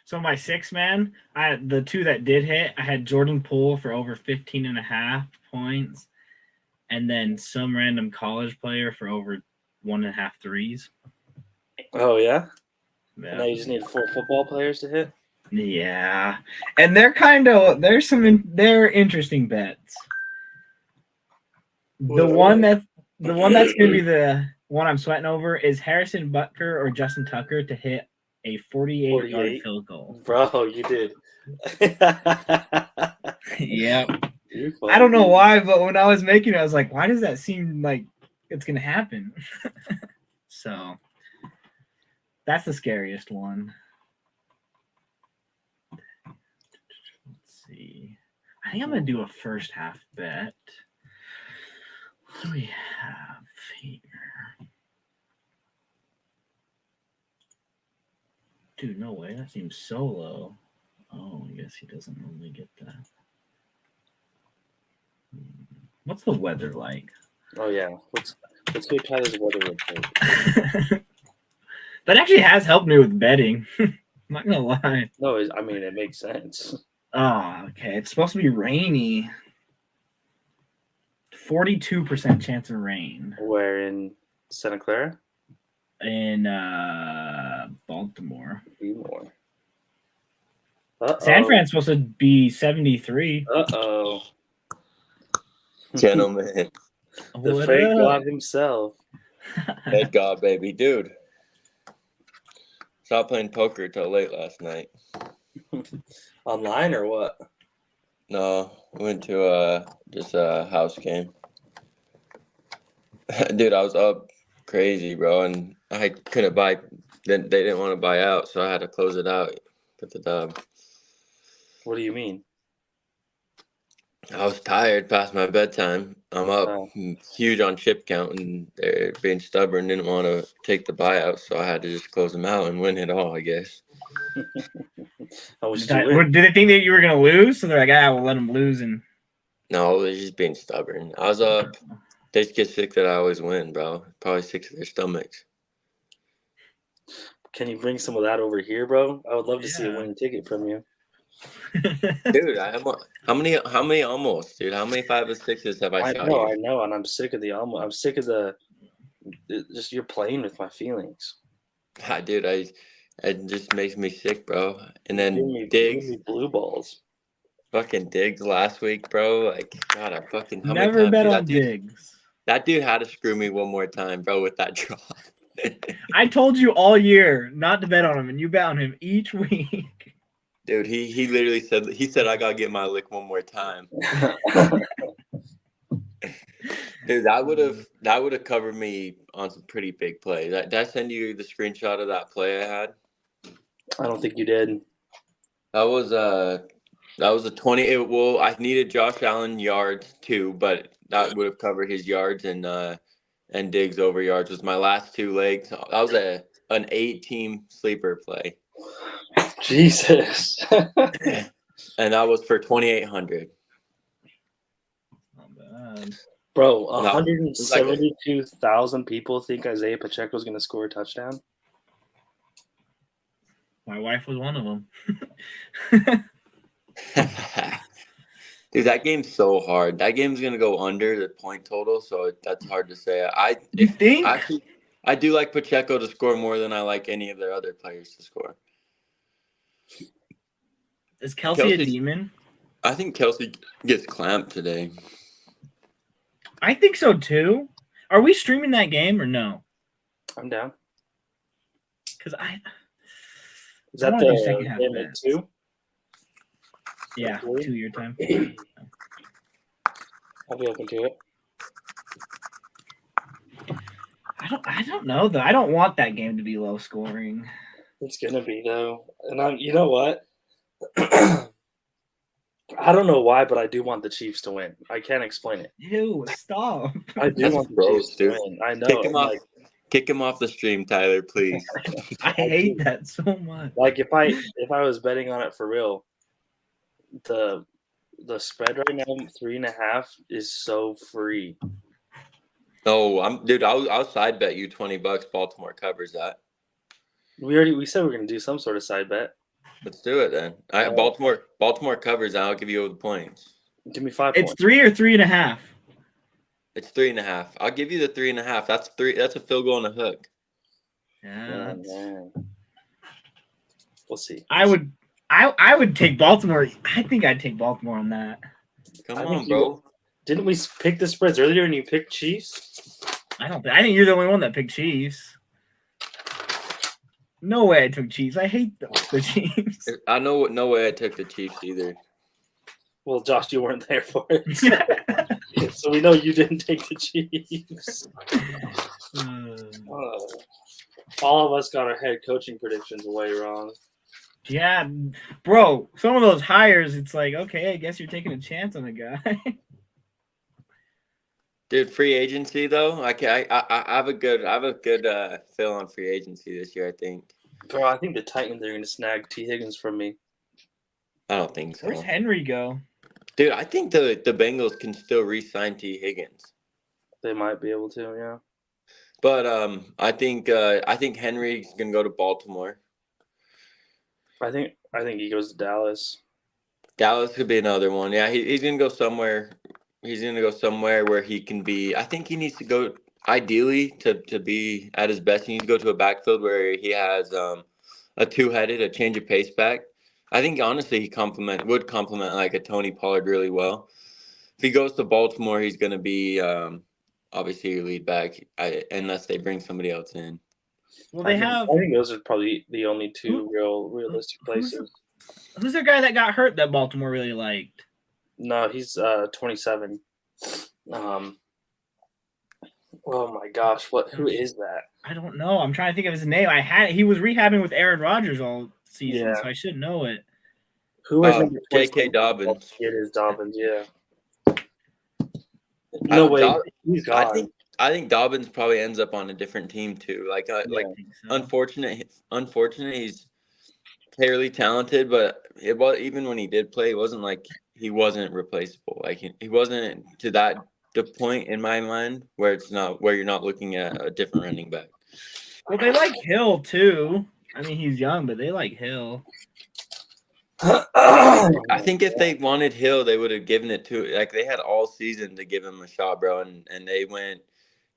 So my 6-man, I had the two that did hit. I had Jordan Poole for over 15.5 points, and then some random college player for over 1.5 threes. Oh yeah. Yeah. Now you just need 4 football players to hit. Yeah, and they're they're interesting bets. The one that's going to be the one I'm sweating over is Harrison Butker or Justin Tucker to hit a 48-yard field goal. Bro, you did. Yeah. I don't know why, but when I was making it, I was like, why does that seem like it's going to happen? So that's the scariest one. Let's see. I think I'm going to do a first half bet. What do we have here? Dude, no way. That seems so low. Oh, I guess he doesn't normally get that. What's the weather like? Oh yeah, let's go try this weather report. That actually has helped me with betting. I'm not gonna lie. No, I mean it makes sense. Oh, okay. It's supposed to be rainy. 42% chance of rain. Where in Santa Clara? In Baltimore. San Fran's supposed to be 73. Gentlemen. The fake God himself. Thank God, baby. Dude. Stopped playing poker till late last night. Online or what? No, I went to just a house game. Dude, I was up crazy, bro, and I couldn't buy. Then they didn't want to buy out, so I had to close it out. Get the dub. What do you mean? I was tired past my bedtime. I'm up huge on chip count, and they're being stubborn, didn't want to take the buyout, so I had to just close them out and win it all, I guess. Did they think that you were going to lose? So they're like, we'll let them lose. And no, they're just being stubborn. I was up. They just get sick that I always win, bro. Probably sick to their stomachs. Can you bring some of that over here, bro? I would love to see a winning ticket from you. Dude, how many almost, dude? How many 5 or 6s have I shot you? I know, and I'm sick of the almost. I'm sick of just you're playing with my feelings. Dude, it just makes me sick, bro. And then Diggs, blue balls. Fucking Diggs last week, bro. Like, God, I fucking never bet on Diggs. That dude had to screw me one more time, bro, with that draw. I told you all year not to bet on him, and you bet on him each week. Dude, he literally said I gotta get my lick one more time. Dude, that would have covered me on some pretty big plays. Did I send you the screenshot of that play I had? I don't think you did. That was a 20. Well, I needed Josh Allen yards too, but that would have covered his yards and Diggs over yards was my last 2 legs. That was an 8-team sleeper play. Jesus. And that was for 2,800. Not bad. Bro, 172,000 people think Isaiah Pacheco is going to score a touchdown. My wife was one of them. Dude, that game's so hard. That game's going to go under the point total, so that's hard to say. You think? I do like Pacheco to score more than I like any of their other players to score. Is Kelsey a demon? I think Kelsey gets clamped today. I think so too. Are we streaming that game or no? I'm down. Because is that the second half game 2? Yeah, 2 your time. I'll be open to it. I don't know though. I don't want that game to be low scoring. It's gonna be though, and you know what? I don't know why, but I do want the Chiefs to win. I can't explain it. Ew, stop. I do want the Chiefs to win. I know. Kick him off the stream, Tyler, please. I hate that so much. Like if I was betting on it for real, the spread right now 3.5 is so free. No, I'll side bet you $20. Baltimore covers that. We said we're gonna do some sort of side bet. Let's do it then. Baltimore covers. I'll give you the points. Give me 5 It's points. 3 or 3.5. It's 3.5. I'll give you the 3.5. That's 3. That's a field goal and a hook. Yeah. Oh, man. We'll see. I would take Baltimore. I think I'd take Baltimore on that. Come I on, think you- bro. Didn't we pick the spreads earlier and you picked Chiefs? I think you're the only one that picked Chiefs. No way I took Chiefs. I hate the Chiefs. I know. No way I took the Chiefs either. Well, Josh, you weren't there for it. So we know you didn't take the Chiefs. All of us got our head coaching predictions way wrong. Yeah, bro. Some of those hires, it's like, okay, I guess you're taking a chance on the guy. Dude, free agency though. I have a good feel on free agency this year. I think. Bro, I think the Titans are going to snag T. Higgins from me. I don't think so. Where's Henry go? Dude, I think the Bengals can still re-sign T. Higgins. They might be able to, yeah. But I think Henry's gonna go to Baltimore. I think he goes to Dallas. Dallas could be another one. Yeah, he's gonna go somewhere. He's gonna go somewhere where he can be. I think he needs to go. Ideally, to be at his best, he needs to go to a backfield where he has a two-headed, a change of pace back. I think honestly he would complement like a Tony Pollard really well. If he goes to Baltimore, he's gonna be obviously your lead back, unless they bring somebody else in. Well, they have. I think those are probably the only two realistic places. Who's the guy that got hurt that Baltimore really liked? No, he's 27. Oh my gosh, who is that? I don't know. I'm trying to think of his name. He was rehabbing with Aaron Rodgers all season, Yeah. so I should know it. Who is J.K. Dobbins? It is Dobbins, yeah. No way, he's gone. I think Dobbins probably ends up on a different team too. Like I think so. unfortunate. He's fairly talented, but it was even when he did play, it wasn't like he wasn't replaceable. Like he wasn't to the point in my mind where you're not looking at a different running back. Well, they like Hill too. I mean, he's young, but they like Hill. I think if they wanted Hill, they would have given it to like they had all season to give him a shot, bro, and they went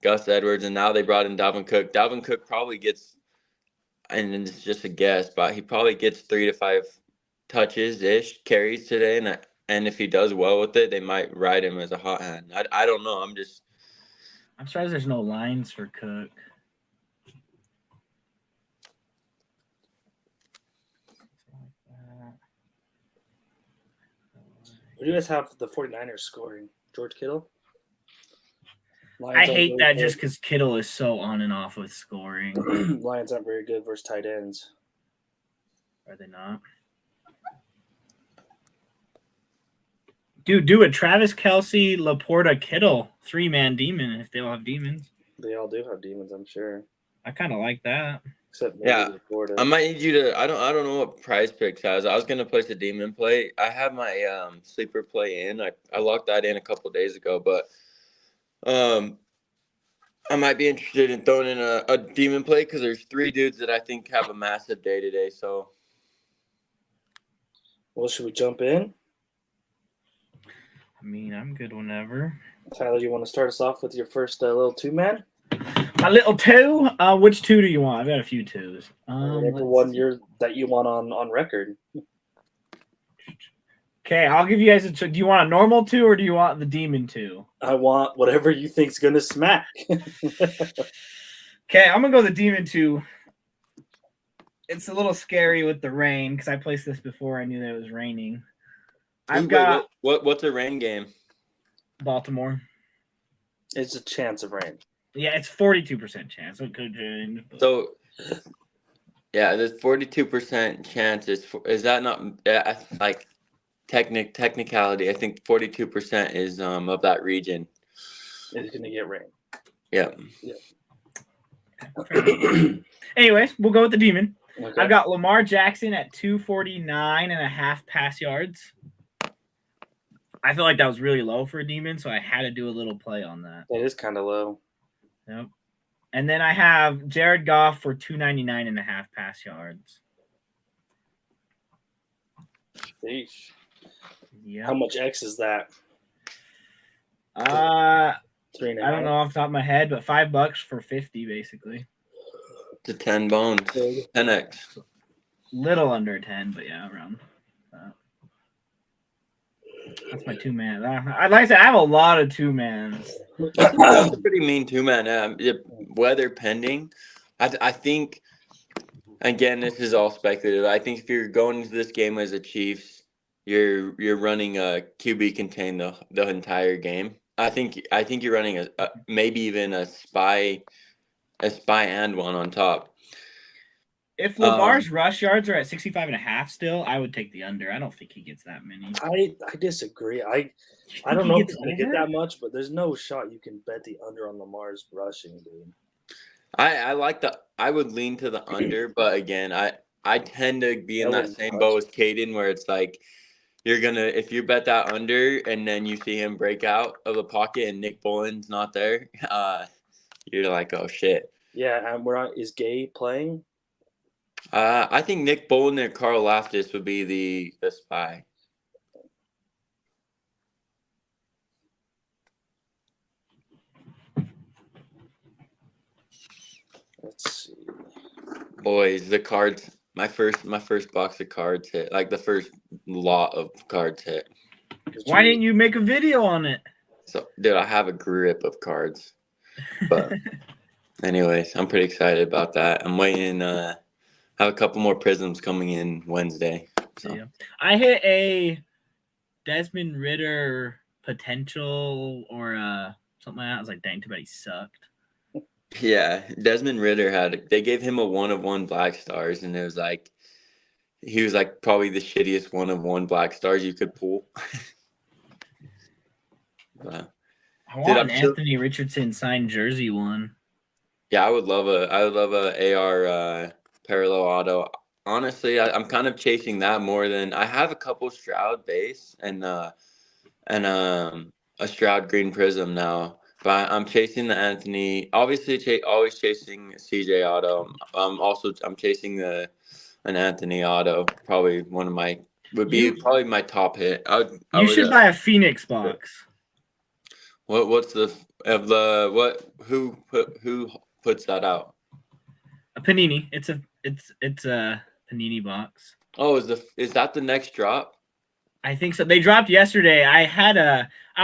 Gus Edwards, and now they brought in Dalvin Cook. Dalvin Cook probably gets, and it's just a guess, but he probably gets 3 to 5 touches carries today, and if he does well with it, they might ride him as a hot hand. I don't know. I'm surprised there's no lines for Cook. Who do you guys have the 49ers scoring? George Kittle? I hate that just because Kittle is so on and off with scoring. Lions aren't very good versus tight ends. Are they not? Dude, do it. Travis Kelce, Laporta, Kittle, 3-man demon if they all have demons. They all do have demons, I'm sure. I kind of like that. Except maybe Laporta. I might need you to. I don't know what Prize Picks has. I was gonna place a demon play. I have my sleeper play in. I locked that in a couple days ago, but I might be interested in throwing in a demon play because there's 3 dudes that I think have a massive day today. So, well, should we jump in? I mean, I'm good whenever. Tyler, you want to start us off with your first little 2-man? My little 2? Which 2 do you want? I've got a few 2s. The one that you want on record. Okay, I'll give you guys do you want a normal 2 or do you want the demon 2? I want whatever you think's gonna smack. Okay, I'm gonna go the demon 2. It's a little scary with the rain because I placed this before I knew that it was raining. I've got what's a rain game? Baltimore. It's a chance of rain. Yeah, it's 42% chance. It could change. So, yeah, there's 42% chance. Is that not like technicality? I think 42% is of that region. It's gonna get rain. Yeah. Anyways, we'll go with the demon. Okay. I've got Lamar Jackson at 249.5 pass yards. I feel like that was really low for a demon, so I had to do a little play on that. That is kind of low. Yep. And then I have Jared Goff for 299.5 pass yards. Sheesh. Yeah. How much X is that? I 3.5. don't know off the top of my head, but $5 for 50 basically. To 10 bones. 10x. Little under 10, but yeah, around. That's my 2-man. I'd like to say I have a lot of 2-mans. That's a pretty mean 2-man. Weather pending. I think, again, this is all speculative. I think if you're going into this game as a Chiefs, you're running a QB contain the entire game. I think you're running a maybe even a spy and one on top. If Lamar's rush yards are at 65.5 still, I would take the under. I don't think he gets that many. I disagree. I don't know if he's going to get that much, but there's no shot you can bet the under on Lamar's rushing, dude. I would lean to the under, but again, I tend to be in that same boat as Caden, where it's like if you bet that under and then you see him break out of the pocket and Nick Boland's not there, you're like, oh shit. Yeah, and is Gay playing? I think Nick Boland and Carl Laftis would be the spy. Let's see. Boys, the cards. My first box of cards hit. Like the first lot of cards hit. Why didn't you make a video on it? So, dude, I have a grip of cards. But anyways, I'm pretty excited about that. I'm waiting. Have a couple more prisms coming in Wednesday. So. Yeah. I hit a Desmond Ritter potential or something like that. I was like, dang, too bad he sucked. Yeah, Desmond Ritter they gave him a 1 of 1 black stars, and it was like he was like probably the shittiest 1 of 1 black stars you could pull. I want an Anthony Richardson signed jersey one. Yeah, I would love a AR parallel auto. Honestly, I'm kind of chasing that more than I have a couple Stroud base and a Stroud green prism now. But I'm chasing the Anthony. Obviously, always chasing CJ auto. I'm chasing an Anthony auto. Probably probably my top hit. You should buy a Phoenix box. Who puts that out? A Panini. It's a Panini box. Oh, is that the next drop? I think so. They dropped yesterday. I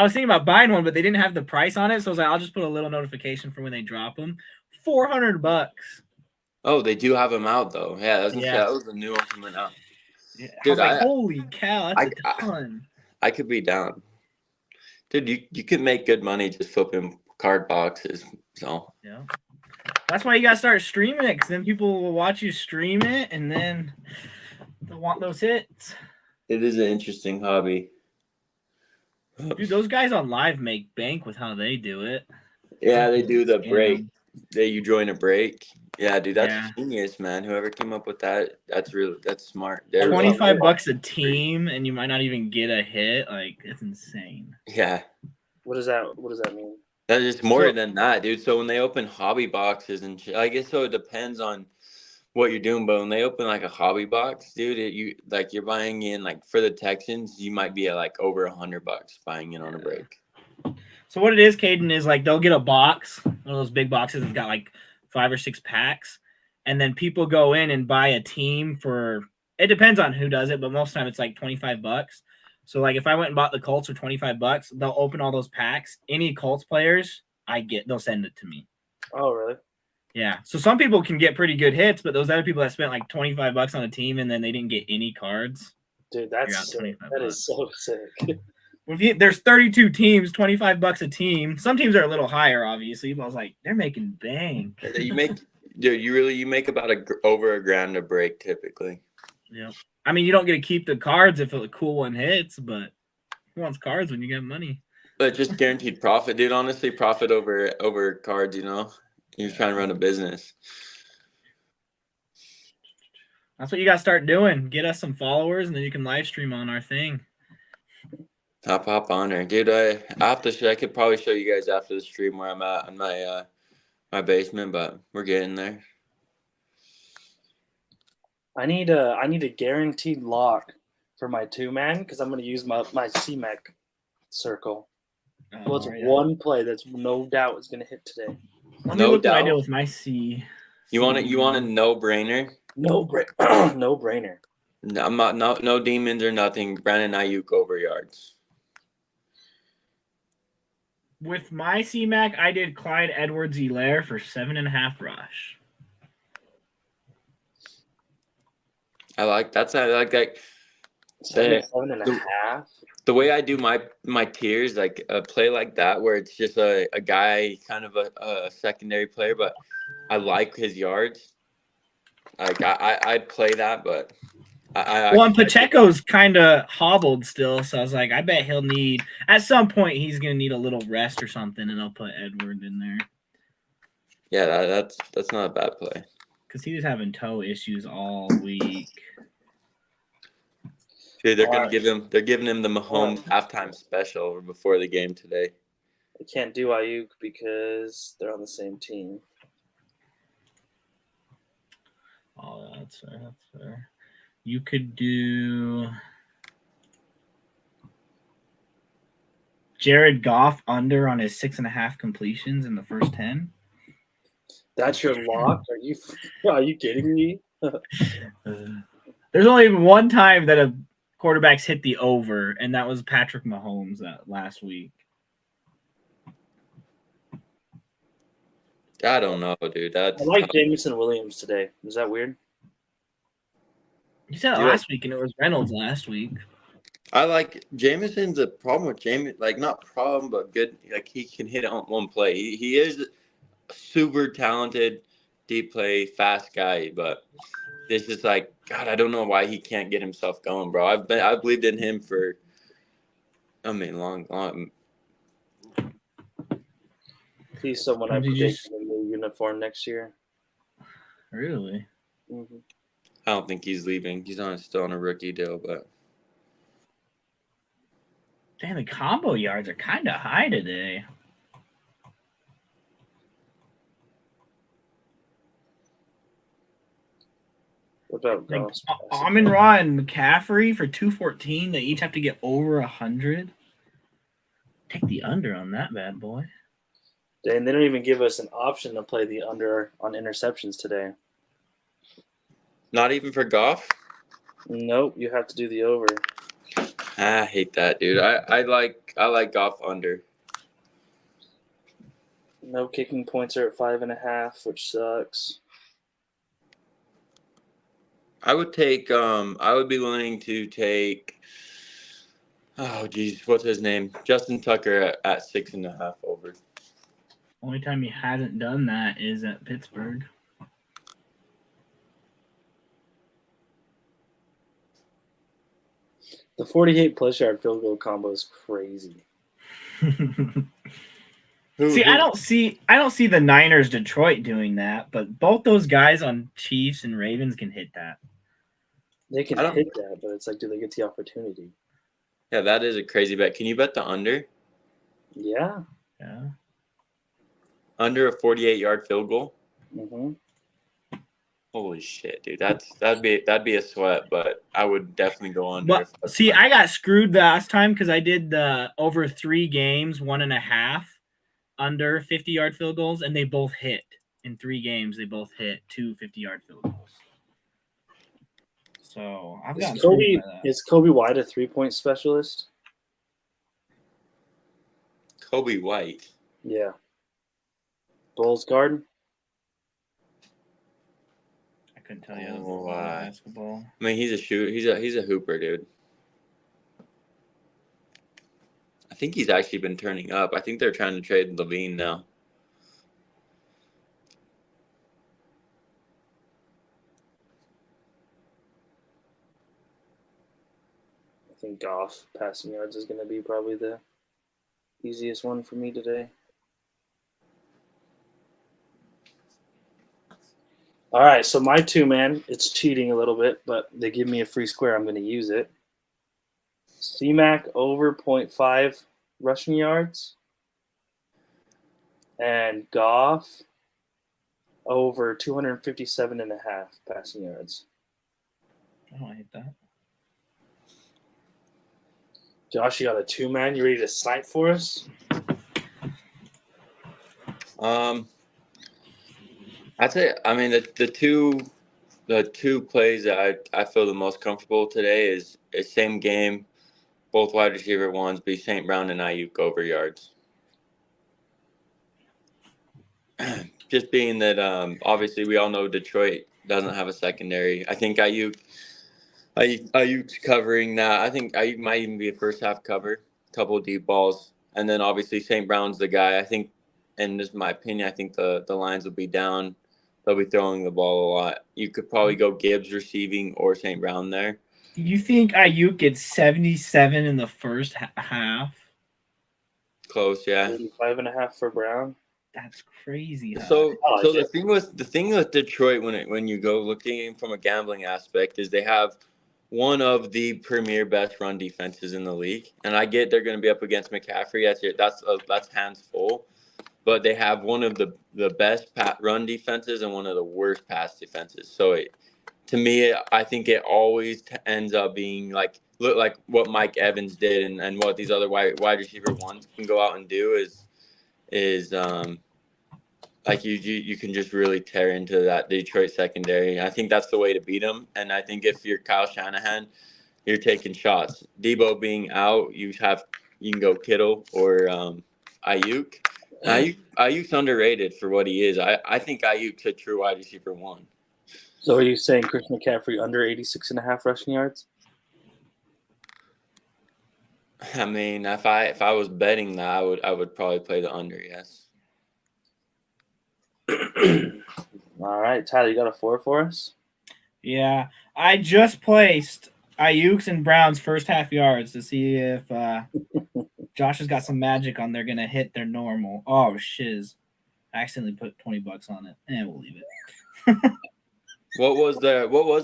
was thinking about buying one, but they didn't have the price on it, so I was like, I'll just put a little notification for when they drop them. $400. Oh, they do have them out though. Yeah, that was the new one coming out. Yeah, dude, I was like, holy cow, that's a ton. I could be down. Dude, you could make good money just flipping card boxes. So yeah. That's why you gotta start streaming it, because then people will watch you stream it and then they'll want those hits. It is an interesting hobby. Dude, those guys on live make bank with how they do it. Yeah, they do the break. You join a break. Yeah, dude, that's genius, man. Whoever came up with that, that's smart. $25 a team, and you might not even get a hit. Like, it's insane. Yeah. What does that mean? That's just more than that, dude. So when they open hobby boxes and shit, I guess so it depends on what you're doing, but when they open like a hobby box, dude, you're buying in like for the Texans, you might be at like over $100 buying in on a break. So what it is, Caden, is like they'll get a box, one of those big boxes that's got like 5 or 6 packs, and then people go in and buy a team for. It depends on who does it, but most of the time it's like $25. So like if I went and bought the Colts for $25, they'll open all those packs. Any Colts players they'll send it to me. Oh, really? Yeah. So some people can get pretty good hits, but those other people that spent like $25 on a team and then they didn't get any cards. Dude, that's sick. That is so sick. There's 32 teams, $25 a team. Some teams are a little higher, obviously, but I was like, they're making bank. You make about over $1,000 a break typically. Yeah. I mean, you don't get to keep the cards if a cool one hits, but who wants cards when you get money? But just guaranteed profit, dude. Honestly, profit over cards, You're trying to run a business. That's what you got to start doing. Get us some followers, and then you can live stream on our thing. Hop on there, dude. I could probably show you guys after the stream where I'm at in my basement, but we're getting there. I need a guaranteed lock for my 2-man because I'm going to use my C-Mac circle. Well, it's yeah. one play that's no doubt is going to hit today. Let me No look what I doubt. did with my C. You want a no-brainer? No brainer. No, I'm not. No demons or nothing. Brandon Ayuk over yards. With my C-Mac, I did Clyde Edwards-Helaire for 7.5 rush. I like that. 7.5. The way I do my tiers, like a play like that, where it's just a guy, kind of a secondary player, but I like his yards. Like I'd play that, but And Pacheco's kind of hobbled still, so I was like, I bet he'll need at some point he's gonna need a little rest or something, and I'll put Edward in there. Yeah, that's not a bad play. Because he was having toe issues all week. Dude, they're giving him the Mahomes halftime special before the game today. I can't do Ayuk because they're on the same team. Oh, that's fair. That's fair. You could do Jared Goff under on his 6.5 completions in the first 10. That's your lock? Are you kidding me? There's only one time that a quarterback's hit the over, and that was Patrick Mahomes that last week. I don't know, dude. I like Jameson Williams today. Is that weird? You said it last week, and it was Reynolds last week. I like Jameson's a problem with Jameson, like not problem, but good. Like he can hit on one play. He is a super talented, deep play, fast guy, but it's just like God. I don't know why he can't get himself going, bro. I've believed in him for, long. He's someone I predict in the uniform next year. Really? Mm-hmm. I don't think he's leaving. He's still on a rookie deal, but. Damn, the combo yards are kind of high today. What about like Amon-Ra and McCaffrey for 214? They each have to get over 100. Take the under on that bad boy. And they don't even give us an option to play the under on interceptions today. Not even for Goff? Nope, you have to do the over. I hate that, dude. I like Goff under. No kicking points are at 5.5, which sucks. I would take. I would be willing to take. Oh, geez, what's his name? Justin Tucker at 6.5 over. Only time he hasn't done that is at Pittsburgh. The 48+ yard field goal combo is crazy. I don't see the Niners Detroit doing that, but both those guys on Chiefs and Ravens can hit that. They can hit that, but it's like, do they get the opportunity? Yeah, that is a crazy bet. Can you bet the under? Yeah. Yeah. Under a 48-yard field goal? Mm-hmm. Holy shit, dude. That'd be a sweat, but I would definitely go under. But see, I got screwed last time because I did the over 3 games, 1.5 under 50-yard field goals, and they both hit. In 3 games, they both hit 2 50-yard field goals. So I've got Is Kobe White a 3-point specialist? Kobe White. Yeah. Bulls guard. I couldn't tell you basketball. I mean, he's a shooter. He's a hooper, dude. I think he's actually been turning up. I think they're trying to trade Levine now. I think Goff passing yards is going to be probably the easiest one for me today. All right, so my 2-man, it's cheating a little bit, but they give me a free square. I'm going to use it. C-Mac over 0.5 rushing yards. And Goff over 257.5 passing yards. I don't hate that. Josh, you got a 2-man. You ready to snipe for us? That's it. I mean, the two plays that I feel the most comfortable today is same game, both wide receiver ones, be St. Brown and Ayuk over yards. Just being that obviously we all know Detroit doesn't have a secondary. I think Ayuk's covering that. I think Ayuk might even be a first half cover, couple of deep balls, and then obviously St. Brown's the guy. I think, and this is my opinion, I think the lines will be down. They'll be throwing the ball a lot. You could probably go Gibbs receiving or St. Brown there. You think Ayuk gets 77 in the first half? Close, yeah. 85.5 for Brown. That's crazy. Huh? So like the it. thing with Detroit when you go looking from a gambling aspect is they have one of the premier best run defenses in the league, and I get they're going to be up against McCaffrey. That's hands full, but they have one of the best run defenses and one of the worst pass defenses. So to me, I think it always ends up being like what Mike Evans did and what these other wide receiver ones can go out and do is like you can just really tear into that Detroit secondary. I think that's the way to beat them. And I think if you're Kyle Shanahan, you're taking shots. Debo being out, you can go Kittle or Ayuk. Ayuk's underrated for what he is. I think Ayuk's a true wide receiver one. So are you saying Chris McCaffrey under 86.5 rushing yards? I mean, if I was betting that, I would probably play the under. Yes. All right, Tyler, you got a 4 for us? Yeah, I just placed Ayuk's and Brown's first half yards to see if Josh has got some magic on. They're gonna hit their normal. Oh shiz! I accidentally put $20 on it, and we'll leave it. What was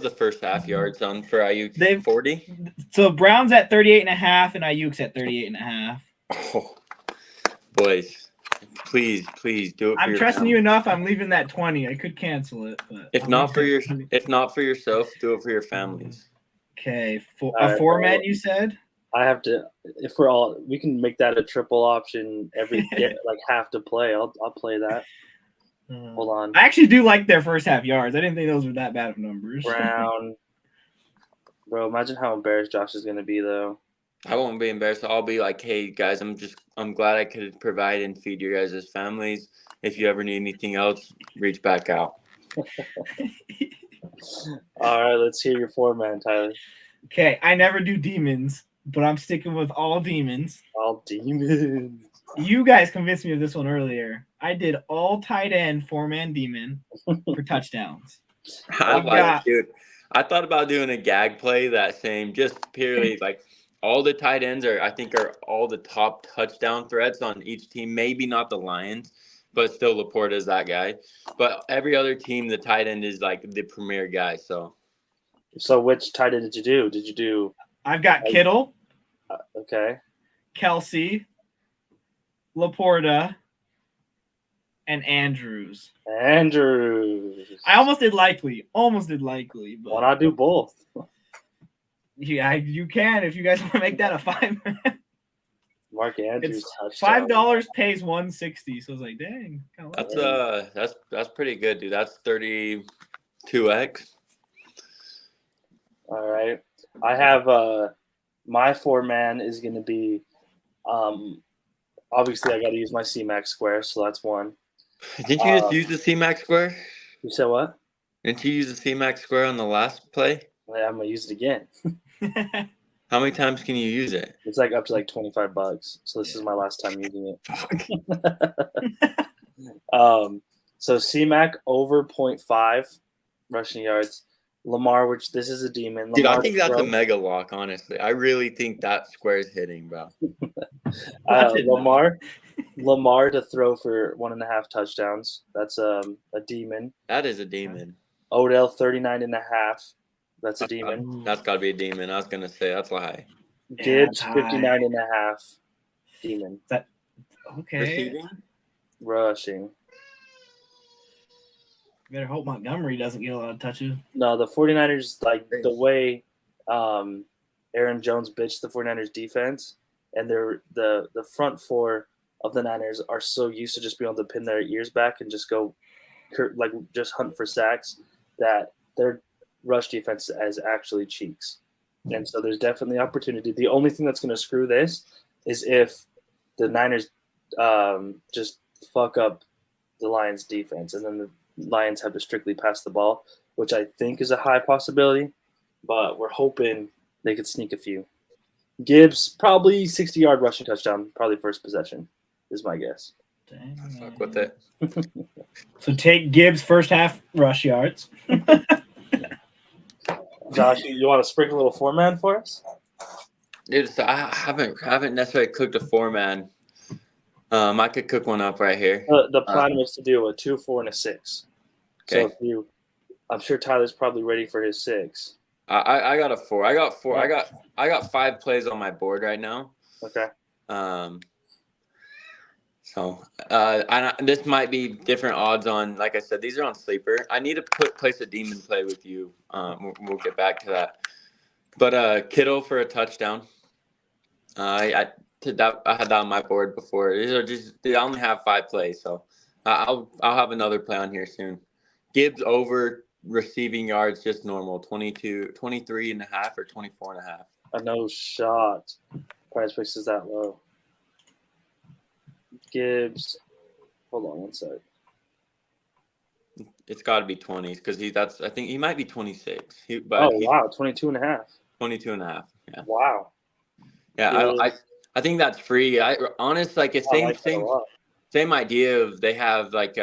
the first half yards on for Ayuk? 40. So Brown's at 38.5 and Ayuk's at 38.5. Oh, boys, please do it. I'm trusting you enough. I'm leaving that 20. I could cancel it, but if not for yourself, do it for your families. Okay, a 4-man. You said I have to. If we can make that a triple option every like half to play. I'll play that. Hold on. I actually do like their first half yards. I didn't think those were that bad of numbers. Brown. Bro, imagine how embarrassed Josh is going to be, though. I won't be embarrassed. I'll be like, hey, guys, I'm glad I could provide and feed your guys' families. If you ever need anything else, reach back out. All right, let's hear your 4-man, Tyler. Okay, I never do demons, but I'm sticking with all demons. All demons. You guys convinced me of this one earlier. I did all tight end 4-man demon for touchdowns. Dude, I thought about doing a gag play that same, just purely like all the tight ends are all the top touchdown threats on each team. Maybe not the Lions, but still Laporta is that guy. But every other team, the tight end is like the premier guy. So which tight end did you do? Did you do? I've got Kittle. Okay. Kelsey. Laporta. And Andrews. I almost did likely. But Why not do both? Yeah, you can if you guys want to make that a 5-man. Mark Andrews. $5 pays $160. So I was like, dang. That's pretty good, dude. That's 32x. All right. I have my 4-man is going to be obviously I got to use my C-Max square, so that's one. Didn't you just use the C-Max square? You said what? Didn't you use the C-Max square on the last play? I'm going to use it again. How many times can you use it? It's like up to like $25. So this is my last time using it. So C-Mac over 0.5 rushing yards. Lamar, which this is a demon. Dude, I think that's a mega lock, honestly. I really think that square is hitting, bro. Lamar to throw for 1.5 touchdowns. That's a demon. That is a demon. Odell 39.5. That's a demon. That's got to be a demon. I was going to say that's high. Gibbs 59.5. Demon. Okay. Receiving? Rushing. Better hope Montgomery doesn't get a lot of touches. No, the 49ers, like the way Aaron Jones bitched the 49ers defense, and the front four of the Niners are so used to just being able to pin their ears back and just go like just hunt for sacks that their rush defense is actually cheeks. And so there's definitely opportunity. The only thing that's going to screw this is if the Niners just fuck up the Lions defense, and then the Lions have to strictly pass the ball, which I think is a high possibility, but we're hoping they could sneak a few. Gibbs, probably 60-yard rushing touchdown, probably first possession, is my guess. I fuck with it. So take Gibbs first half rush yards. Josh, you want to sprinkle a little four-man for us? Dude, so I haven't necessarily cooked a 4-man. I could cook one up right here. The plan was to do a 2, 4, and a 6. Okay. So I'm sure Tyler's probably ready for his 6. I got a 4. I got 4. I got 5 plays on my board right now. Okay. So this might be different odds on. Like I said, these are on sleeper. I need to place a demon play with you. We'll get back to that. But Kittle for a touchdown. I had that on my board before. They only have 5 plays, so I'll have another play on here soon. Gibbs over receiving yards, just normal, 23 and a half or 24 and a half. A no shot. Price Picks is that low. Gibbs. Hold on one sec. It's got to be 20s because I think he might be 26. Wow, 22 and a half. 22 and a half. Yeah. Wow. Yeah, I think that's free. It's same idea of they have like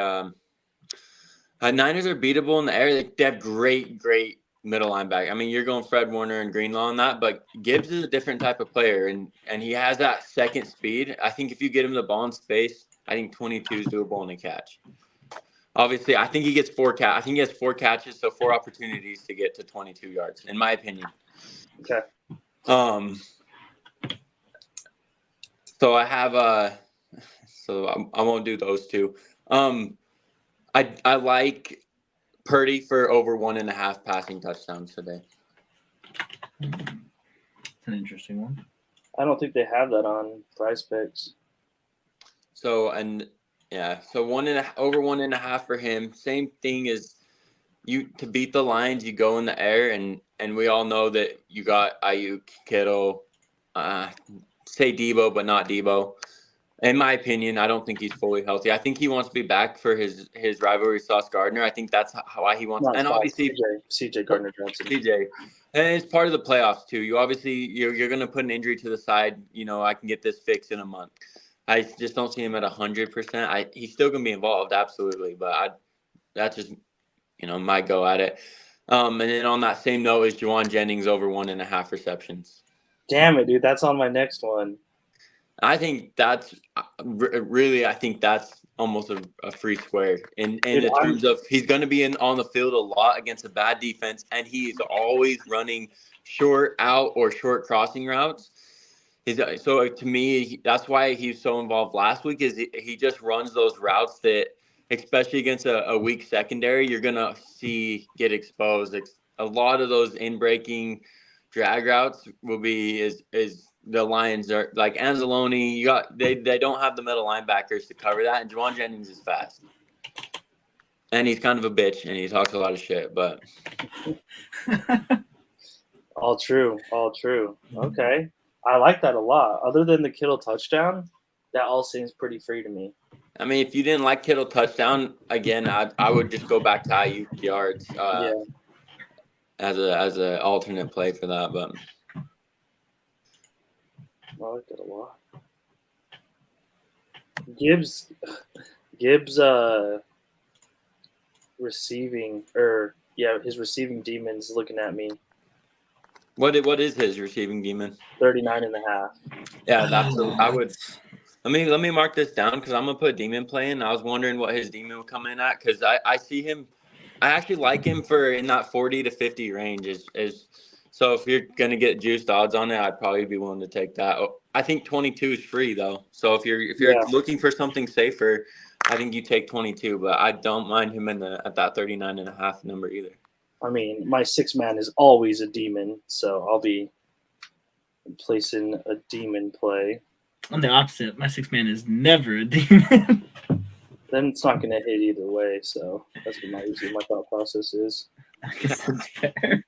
Niners are beatable in the air. They have great middle linebacker. I mean, you're going Fred Warner and Greenlaw on that, but Gibbs is a different type of player, and he has that second speed. I think if you get him the ball in space, I think 22 is doable in a catch. Obviously, I think he gets 4 catches. I think he has 4 catches, so 4 opportunities to get to 22 yards, in my opinion. Okay. So I have so I won't do those two. I like Purdy for over 1.5 passing touchdowns today. That's an interesting one. I don't think they have that on Price Picks. So over 1.5 for him. Same thing as you to beat the Lions. You go in the air, and we all know that you got Ayuk, Kittle, say Debo, but not Debo. In my opinion, I don't think he's fully healthy. I think he wants to be back for his rivalry Sauce Gardner. I think that's why he wants. And obviously, CJ Gardner Johnson. CJ, and it's part of the playoffs too. You're going to put an injury to the side. I can get this fixed in a month. I just don't see him at 100%. He's still going to be involved, absolutely. But that's just my go at it. And then on that same note is Juwan Jennings over 1.5 receptions. Damn it, dude! That's on my next one. I think that's really. I think that's almost a free square in the terms of he's going to be on the field a lot against a bad defense, and he's always running short out or short crossing routes. So to me, that's why he's so involved last week. Is he just runs those routes that, especially against a weak secondary, you're going to see get exposed. A lot of those in-breaking drag routes will be is the Lions are like Anzalone. They don't have the middle linebackers to cover that, and Juwan Jennings is fast, and he's kind of a bitch, and he talks a lot of shit. But all true. Okay, I like that a lot. Other than the Kittle touchdown, that all seems pretty free to me. I mean, if you didn't like Kittle touchdown, again, I would just go back to Ayuk yards as a alternate play for that, but. I like that a lot. Gibbs receiving his receiving demon's looking at me. What is his receiving demon? 39.5. Yeah, I would. Let me mark this down because I'm gonna put demon play in. I was wondering what his demon would come in at because I see him. I actually like him for in that 40 to 50 range is. So if you're going to get juiced odds on it, I'd probably be willing to take that. I think 22 is free though. So if you're looking for something safer, I think you take 22, but I don't mind him at that 39.5 number either. I mean, my 6-man is always a demon, so I'll be placing a demon play. I'm the opposite. My 6-man is never a demon. Then it's not going to hit either way. So that's what my thought process is. I guess that's fair.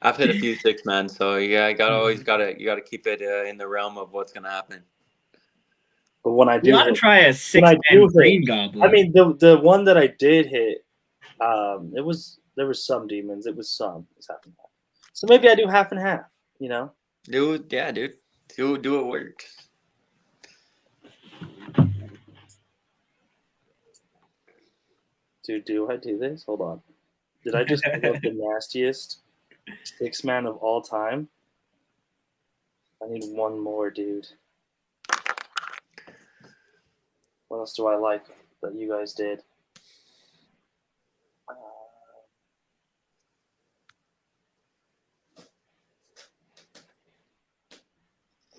I've hit a few 6-man, so yeah, you gotta keep it in the realm of what's gonna happen. But when I do, You gotta hit, try a I 6-man do green hit- goblin. I mean, the one that I did hit, there was some demons. It was some. It's half and half. So maybe I do half and half. You know. Dude. Do it work. Dude, do I do this? Hold on. Did I just give up the nastiest 6-man of all time? I need one more, dude. What else do I like that you guys did?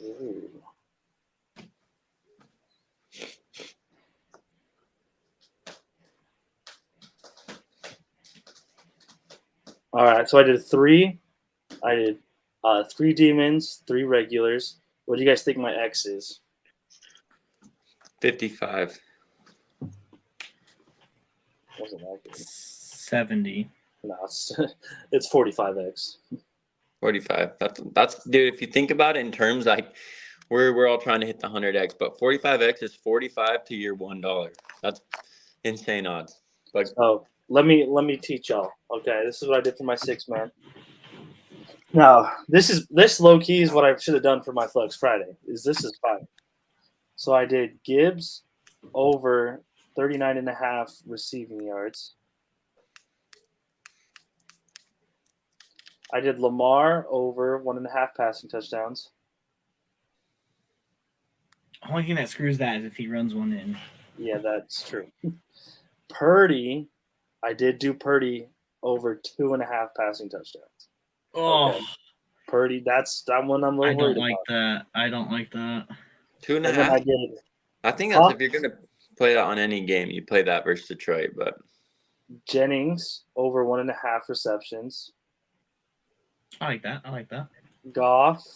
Ooh. All right, so I did 3. I did 3 demons, 3 regulars. What do you guys think my X is? 55. Wasn't that good? 70. No, it's 45X. 45. That's dude. If you think about it in terms like we're all trying to hit the 100x, but 45x is 45 to your $1. That's insane odds. But So let me teach y'all. Okay, this is what I did for my 6-man. Now this low key is what I should have done for my Flex Friday. This is fine. So I did Gibbs over 39.5 receiving yards. I did Lamar over 1.5 passing touchdowns. Only thing that screws that is if he runs one in. Yeah, that's true. Purdy, I did do Purdy over 2.5 passing touchdowns. Oh, Okay. Purdy, that one I'm a I little don't worried like about. that. I don't like that. 2.5. And then I did I think that's if you're gonna play that on any game, you play that versus Detroit. But Jennings over 1.5 receptions. I like that. I like that. Goff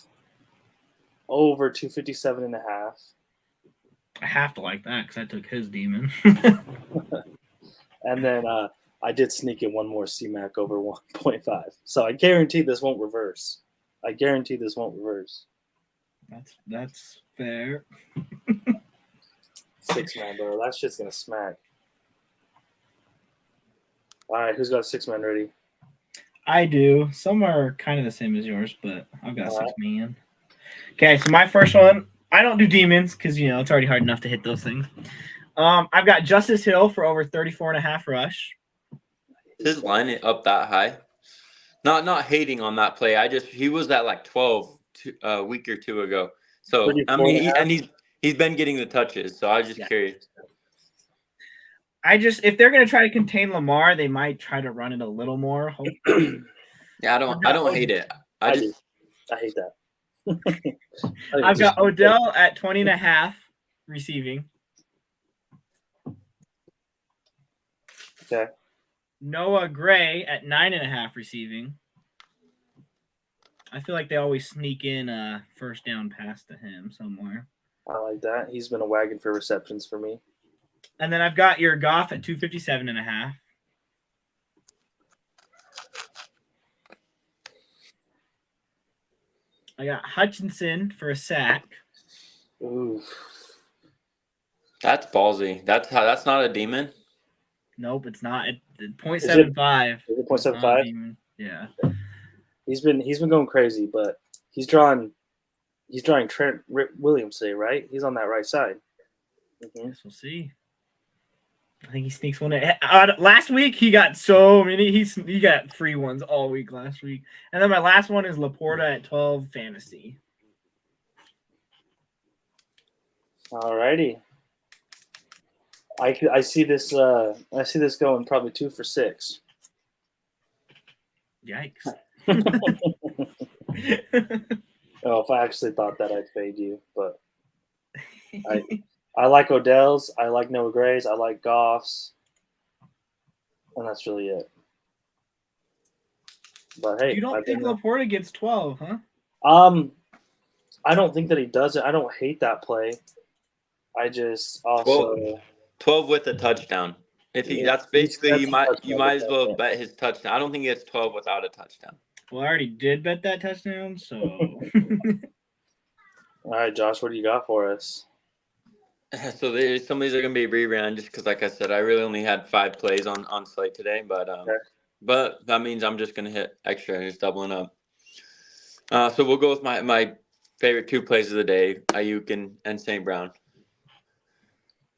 over 257.5. I have to like that because I took his demon. And then I did sneak in one more C-Mac over 1.5. So I guarantee this won't reverse. That's fair. 6-man, bro. That shit's going to smack. All right, who's got 6-man ready? I do. Some are kind of the same as yours, but I've got All right. 6-man. Okay, so my first one, I don't do demons because it's already hard enough to hit those things. I've got Justice Hill for over 34.5 rush. his line up that high. Not hating on that play. He was at like 12 a week or two ago. So I mean, he's been getting the touches. So I was just curious. If they're gonna try to contain Lamar, they might try to run it a little more. Yeah, I don't hate it. I hate that. I've got Odell at 20.5 receiving. Okay. Noah Gray at 9.5 receiving. I feel like they always sneak in a first down pass to him somewhere. I like that. He's been a wagon for receptions for me. And then I've got your Goff at 257.5. I got Hutchinson for a sack. Ooh. That's ballsy. That's not a demon. Nope, it's not. 0.75. Is it 0.75? Yeah. He's been going crazy, but he's drawing Trent Williams today, right? He's on that right side. Mm-hmm. Guess we'll see. I think he sneaks one in. Last week he got so many. He got free ones all week last week. And then my last one is Laporta at 12 fantasy. Alrighty. I see this going probably 2 for 6. Yikes. Oh, if I actually thought that, I'd fade you, but I like Odell's, I like Noah Gray's, I like Goff's, and that's really it. But hey, You don't think Laporta gets 12, huh? I don't think that he does it. I don't hate that play. I just also 12 with a touchdown. If he, that's basically that's you a might touchdown, as well yeah. bet his touchdown. I don't think he gets 12 without a touchdown. Well, I already did bet that touchdown, so All right, Josh, what do you got for us? So some of these are gonna be reran just because, like I said, I really only had 5 plays on slate today, Okay. but that means I'm just gonna hit extra and just doubling up. So we'll go with my favorite 2 plays of the day: Ayuk and St. Brown.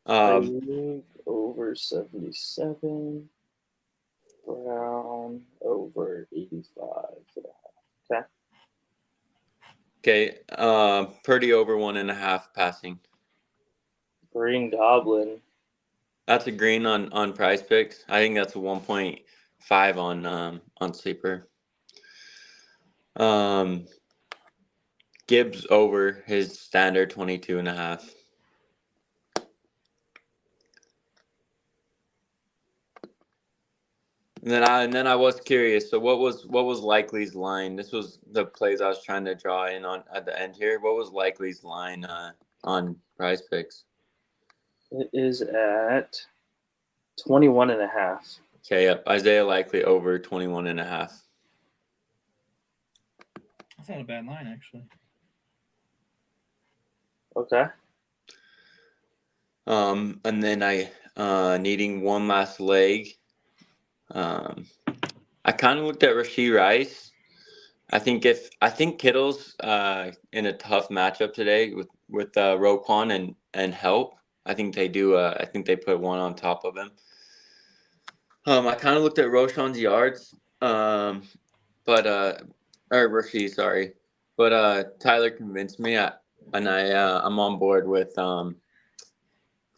Ayuk over 77. Brown over 85. Okay. Okay, Purdy over 1.5 passing. Green Goblin. That's a green on Prize Picks. I think that's a 1.5 on Sleeper. Gibbs over his standard 22.5. And then I was curious. So what was Likely's line? This was the plays I was trying to draw in on at the end here. What was Likely's line on Prize Picks? It is at 21.5. Okay, yep. Isaiah Likely over 21.5. that's not a bad line actually. Okay. And then I needing one last leg. I kind of looked at Rashee Rice. I think Kittle's in a tough matchup today with Roquan and Help. I think they do. I think they put one on top of him. I kind of looked at Roshan's yards, or Rashee, sorry, but Tyler convinced me, I'm on board with Clyde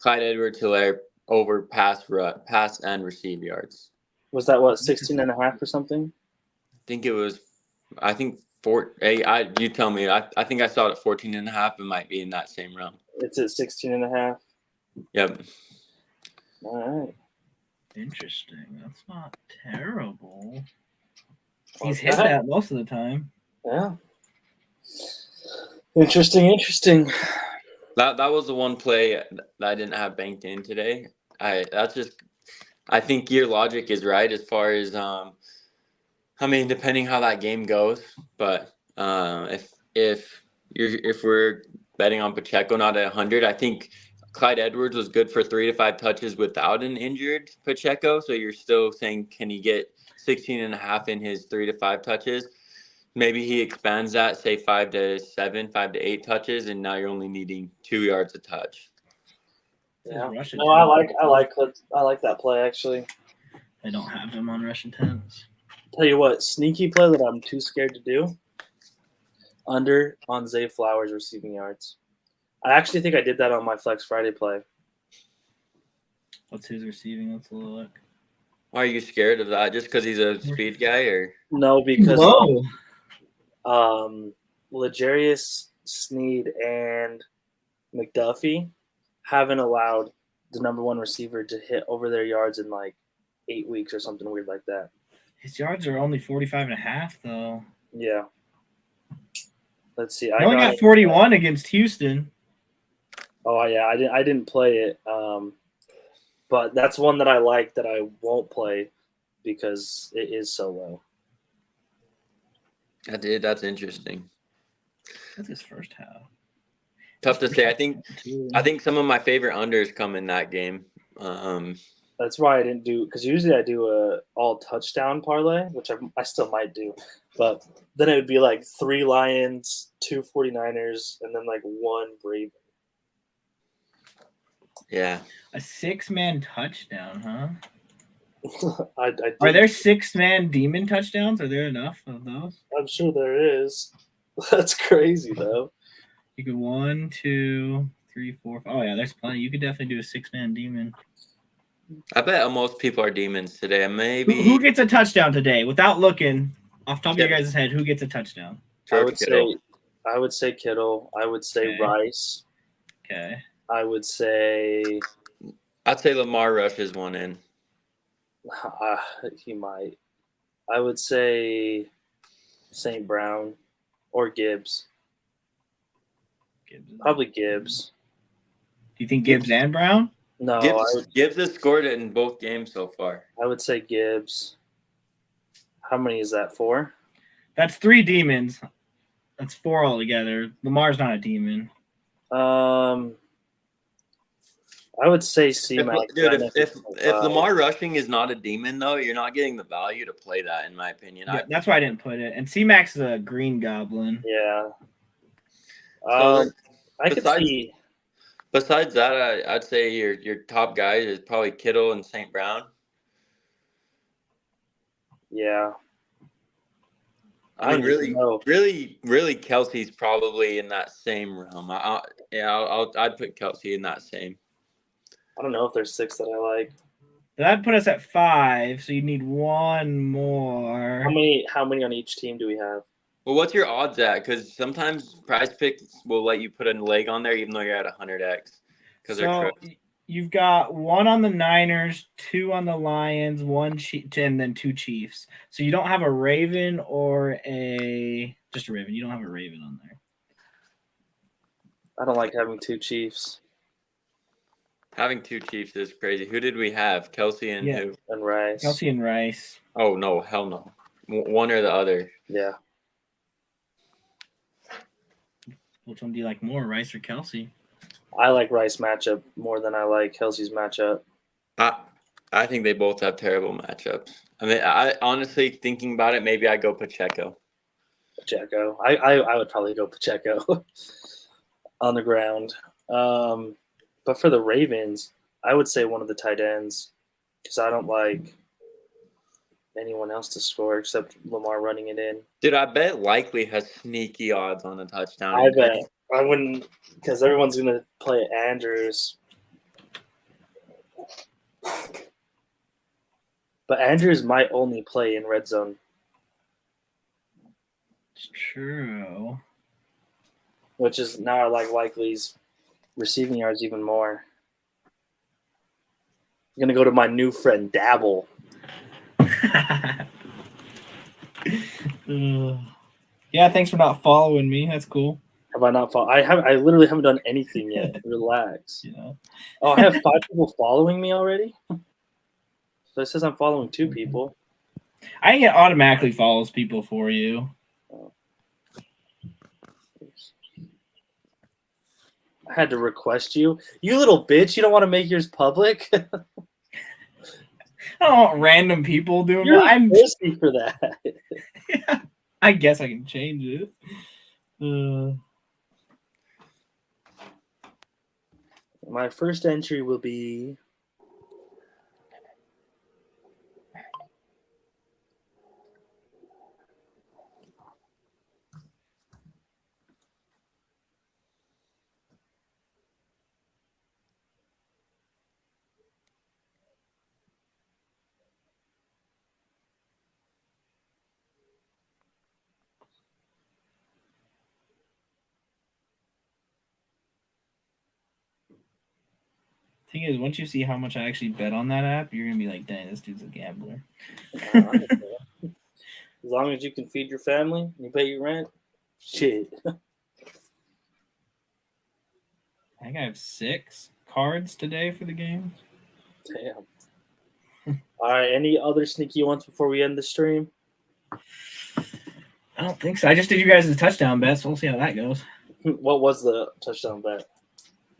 Edwards-Helaire over pass and receive yards. Was that what, 16.5 or something? I think it was. I think you tell me. I think I saw it at 14.5. It might be in that same realm. It's at 16.5. Yep. All right. Interesting. That's not terrible. He's Okay. hit that most of the time. Yeah. Interesting. That was the one play that I didn't have banked in today. I think your logic is right as far as depending how that game goes, but if we're betting on Pacheco not at 100, I think Clyde Edwards was good for 3 to 5 touches without an injured Pacheco. So you're still saying, can he get 16.5 in his 3 to 5 touches? Maybe he expands that, say 5 to 7, 5 to 8 touches, and now you're only needing 2 yards a touch. Yeah. No, I like that play actually. They don't have him on Russian tens. Tell you what, sneaky play that I'm too scared to do. Under on Zay Flowers receiving yards. I actually think I did that on my Flex Friday play. What's his receiving? Let's look. Why are you scared of that? Just because he's a speed guy, or No, because Whoa. L'Jarius Sneed and McDuffie haven't allowed the number 1 receiver to hit over their yards in like 8 weeks or something weird like that. His yards are only 45.5 though. Yeah. Let's see. I only got 41 against Houston. Oh yeah, I didn't play it, but that's one that I like that I won't play because it is so low. that's interesting. That's his first half. Tough to say. I think some of my favorite unders come in that game. That's why I didn't do, because usually I do a all touchdown parlay, which I still might do, but then it would be like 3 Lions, 2 49ers, and then like 1 Brave. Yeah. A 6-man touchdown, huh? Are there 6-man demon touchdowns? Are there enough of those? I'm sure there is. That's crazy though. You could 1, 2, 3, 4. Oh yeah, there's plenty. You could definitely do a 6-man demon. I bet most people are demons today. Maybe who gets a touchdown today? Without looking off top of your guys' head, who gets a touchdown? I would say Kittle. I would say Rice. Okay. I'd say Lamar rushes one in. He might. I would say St. Brown or Gibbs. Gibbs. Probably Gibbs. Do you think Gibbs and Brown? No, Gibbs has scored it in both games so far. I would say Gibbs. How many is that? 4? That's 3 demons. That's 4 altogether. Lamar's not a demon. I would say C-Mac. If Lamar rushing is not a demon, though, you're not getting the value to play that, in my opinion. Yeah, that's why I didn't put it. And C-Mac's a green goblin. Yeah. So I could see. Besides that, I'd say your top guys is probably Kittle and St. Brown. Yeah. I mean, really, Kelsey's probably in that same realm. I'd put Kelsey in that same. I don't know if there's 6 that I like. That'd put us at 5, so you need 1 more. How many on each team do we have? Well, what's your odds at? Because sometimes Prize Picks will let you put a leg on there even though you're at 100x. So you've got 1 on the Niners, 2 on the Lions, 1 and then 2 Chiefs. So you don't have a Raven or just a Raven. You don't have a Raven on there. I don't like having 2 Chiefs. Having 2 Chiefs is crazy. Who did we have? Kelsey and who? And Rice. Kelsey and Rice. Oh, no. Hell no. One or the other. Yeah. Which one do you like more, Rice or Kelsey? I like Rice matchup more than I like Kelsey's matchup. I think they both have terrible matchups. I mean, I honestly, thinking about it, maybe I go Pacheco. Pacheco. I would probably go Pacheco on the ground. But for the Ravens, I would say one of the tight ends because I don't like anyone else to score except Lamar running it in. Dude, I bet Likely has sneaky odds on a touchdown. I bet. I wouldn't because everyone's going to play Andrews. But Andrews might only play in red zone. It's true. Which is now I like Likely's receiving yards even more. I'm going to go to my new friend Dabble. Yeah, thanks for not following me. That's cool. Have I not followed? I literally haven't done anything yet. Relax. Yeah. Oh, I have 5 people following me already? So it says I'm following 2 people. I think it automatically follows people for you. I had to request you. You little bitch. You don't want to make yours public? I don't want random people doing You're that. I'm thirsty for that. Yeah, I guess I can change it. My first entry will be Thing is, once you see how much I actually bet on that app, you're gonna be like, "Dang, this dude's a gambler." as long as you can feed your family and you pay your rent, shit. I think I have 6 cards today for the game. Damn. All right. Any other sneaky ones before we end the stream? I don't think so. I just did you guys a touchdown bet, so we'll see how that goes. What was the touchdown bet?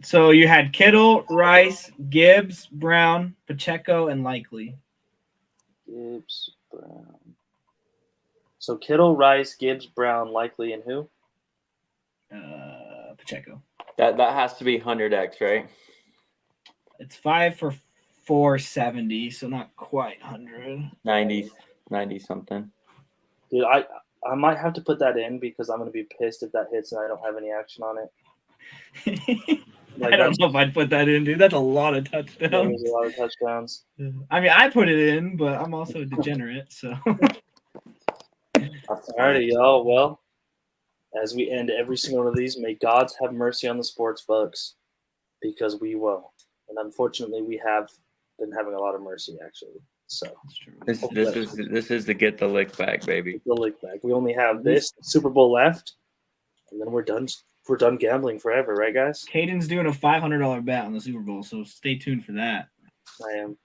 So you had Kittle, Rice, Gibbs, Brown, Pacheco, and Likely. Gibbs, Brown. So Kittle, Rice, Gibbs, Brown, Likely, and who? Pacheco. That has to be 100x, right? It's 5 for 470, so not quite 100. 90 something. Dude, I might have to put that in because I'm going to be pissed if that hits and I don't have any action on it. Like, I don't know if I'd put that in, dude. That's a lot of touchdowns. There's a lot of touchdowns. I mean, I put it in, but I'm also a degenerate, so. Alrighty, y'all. Well, as we end every single one of these, may God's have mercy on the sports bucks because we will. And unfortunately, we have been having a lot of mercy, actually. So this is the get the lick back, baby. the lick back. We only have this Super Bowl left, and then we're done we're done gambling forever, right, guys? Caden's doing a $500 bet on the Super Bowl, so stay tuned for that. I am.